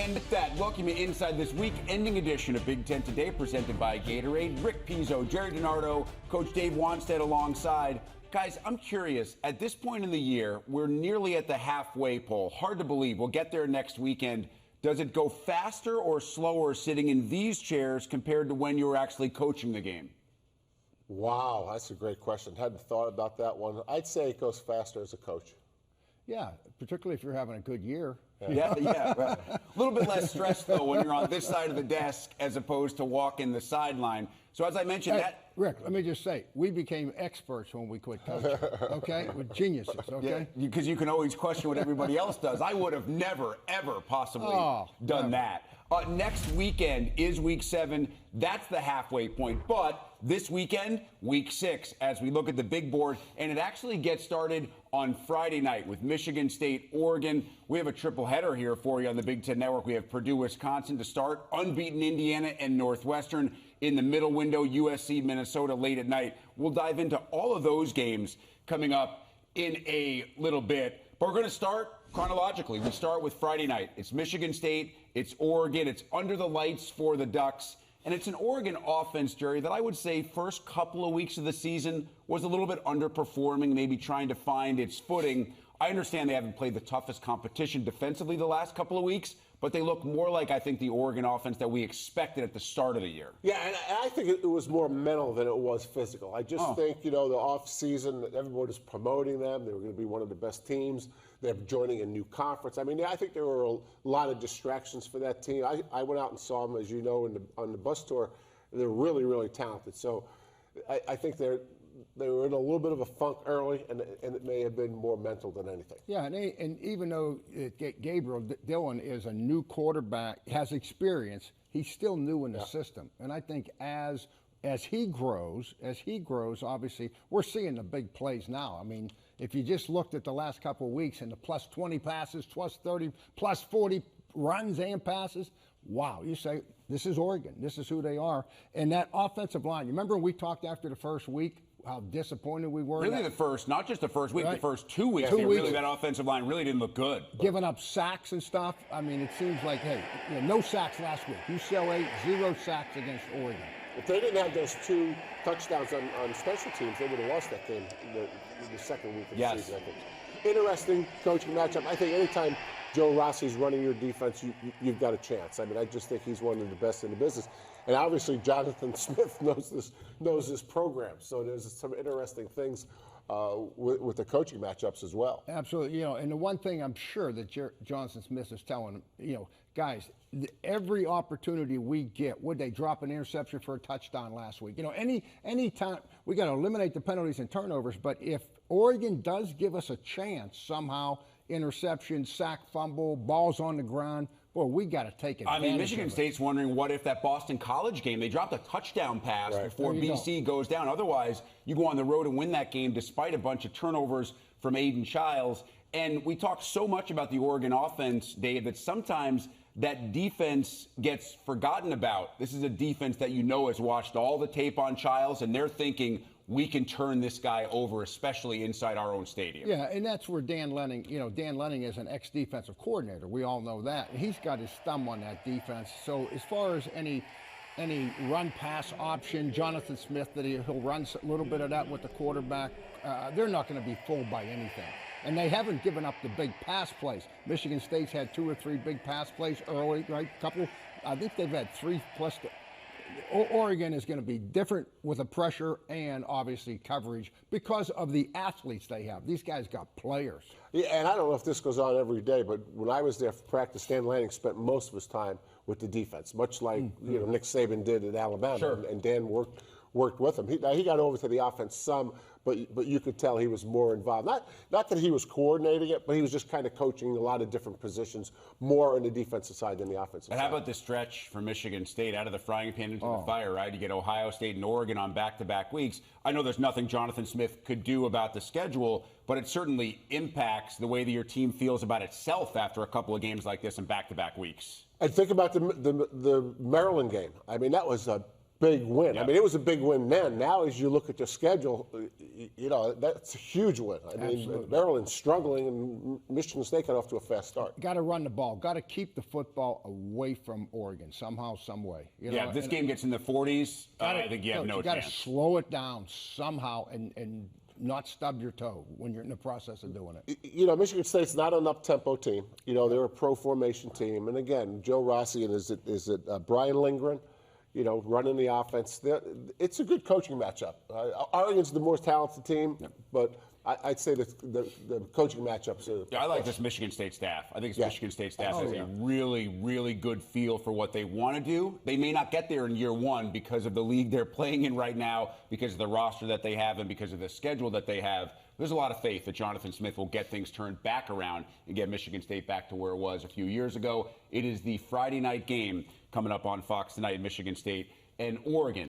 And with that, welcome you inside this week-ending edition of Big Ten Today, presented by Gatorade. Rick Pizzo, Jerry DiNardo, Coach Dave Wanstead alongside. Guys, I'm curious. At this point in the year, we're nearly at the halfway pole. Hard to believe. We'll get there next weekend. Does it go faster or slower sitting in these chairs compared to when you were actually coaching the game? Wow, that's a great question. Hadn't thought about that one. I'd say it goes faster as a coach. Yeah, particularly if you're having a good year. Yeah, right. A little bit less stress, though, when you're on this side of the desk as opposed to walking the sideline. So as I mentioned, Rick, let me just say, we became experts when we quit coaching, okay? We're geniuses, okay? Because you can always question what everybody else does. I would have never, ever possibly done that. Next weekend is Week 7. That's the halfway point. But this weekend, Week 6, as we look at the big board, and it actually gets started on Friday night with Michigan State, Oregon. We have a triple header here for you on the Big Ten Network. We have Purdue, Wisconsin to start, unbeaten Indiana and Northwestern in the middle window, USC, Minnesota late at night. We'll dive into all of those games coming up in a little bit. But we're going to start chronologically. We start with Friday night. It's Michigan State. It's Oregon. It's under the lights for the Ducks. And it's an Oregon offense, Jerry, that I would say first couple of weeks of the season was a little bit underperforming, maybe trying to find its footing. I understand they haven't played the toughest competition defensively the last couple of weeks, but they look more like, I think, the Oregon offense that we expected at the start of the year. Yeah, and I think it was more mental than it was physical. I just think, the off-season, everybody's promoting them. They were going to be one of the best teams. They're joining a new conference. I mean, I think there were a lot of distractions for that team. I went out and saw them, as you know, on the bus tour. They're really, really talented. So I think they were in a little bit of a funk early, and it may have been more mental than anything. Yeah, and even though Gabriel Dillon is a new quarterback, has experience, he's still new in the system. And I think as he grows, obviously, we're seeing the big plays now. I mean, if you just looked at the last couple of weeks and the plus 20 passes, plus 30, plus 40 runs and passes, wow, you say, this is Oregon. This is who they are. And that offensive line, you remember when we talked after the first week, how disappointed we were? Really not just the first week, right? The first 2 weeks. Really, that offensive line really didn't look good. Giving up sacks and stuff. I mean, it seems like, hey, no sacks last week. UCLA, 0 sacks against Oregon. If they didn't have those 2 touchdowns on special teams, they would have lost that game the second week of the season, I think. Interesting coaching matchup. I think anytime Joe Rossi's running your defense, you've got a chance. I mean, I just think he's one of the best in the business. And obviously, Jonathan Smith knows this program. So there's some interesting things with the coaching matchups as well. Absolutely. And the one thing I'm sure that Jonathan Smith is telling him, guys, every opportunity we get, would they drop an interception for a touchdown last week? Any time, we got to eliminate the penalties and turnovers. But if Oregon does give us a chance somehow, interception, sack, fumble, balls on the ground, boy, we got to take advantage. I mean, Michigan State's wondering what if that Boston College game, they dropped a touchdown pass before BC goes down. Otherwise, you go on the road and win that game despite a bunch of turnovers from Aiden Childs. And we talk so much about the Oregon offense, Dave, that sometimes that defense gets forgotten about. This is a defense that has watched all the tape on Childs, and they're thinking, we can turn this guy over, especially inside our own stadium. Yeah, and that's where Dan Lenning, Dan Lenning is an ex-defensive coordinator. We all know that. He's got his thumb on that defense. So as far as any run-pass option, Jonathan Smith, that he'll run a little bit of that with the quarterback, they're not going to be fooled by anything. And they haven't given up the big pass plays. Michigan State's had 2 or 3 big pass plays early, right? I think they've had 3 plus. Oregon is going to be different with the pressure and obviously coverage because of the athletes they have. These guys got players. Yeah, and I don't know if this goes on every day, but when I was there for practice, Dan Lanning spent most of his time with the defense, much like Nick Saban did at Alabama. Sure. And Dan worked with him. He got over to the offense some, but you could tell he was more involved. Not that he was coordinating it, but he was just kind of coaching a lot of different positions, more on the defensive side than the offensive side. And how about the stretch for Michigan State out of the frying pan into the fire, right? You get Ohio State and Oregon on back-to-back weeks. I know there's nothing Jonathan Smith could do about the schedule, but it certainly impacts the way that your team feels about itself after a couple of games like this in back-to-back weeks. And think about the Maryland game. I mean, that was a big win. I mean, it was a big win then. Now, as you look at the schedule, you know, that's a huge win. I mean, Maryland's struggling, and Michigan State got off to a fast start. Got to run the ball. Got to keep the football away from Oregon somehow, some way. You know? If this game gets in the 40s, I think you have no you chance. got to slow it down somehow and not stub your toe when you're in the process of doing it. You know, Michigan State's not an up-tempo team. You know, they're a pro-formation team. And again, Joe Rossi and is it Brian Lindgren, you know, running the offense. It's a good coaching matchup. Oregon's the more talented team, but I'd say the coaching matchups are. Yeah, I like this Michigan State staff. I think this Michigan State staff has a really, really good feel for what they want to do. They may not get there in year one because of the league they're playing in right now, because of the roster that they have, and because of the schedule that they have. There's a lot of faith that Jonathan Smith will get things turned back around and get Michigan State back to where it was a few years ago. It is the Friday night game coming up on Fox tonight, Michigan State and Oregon.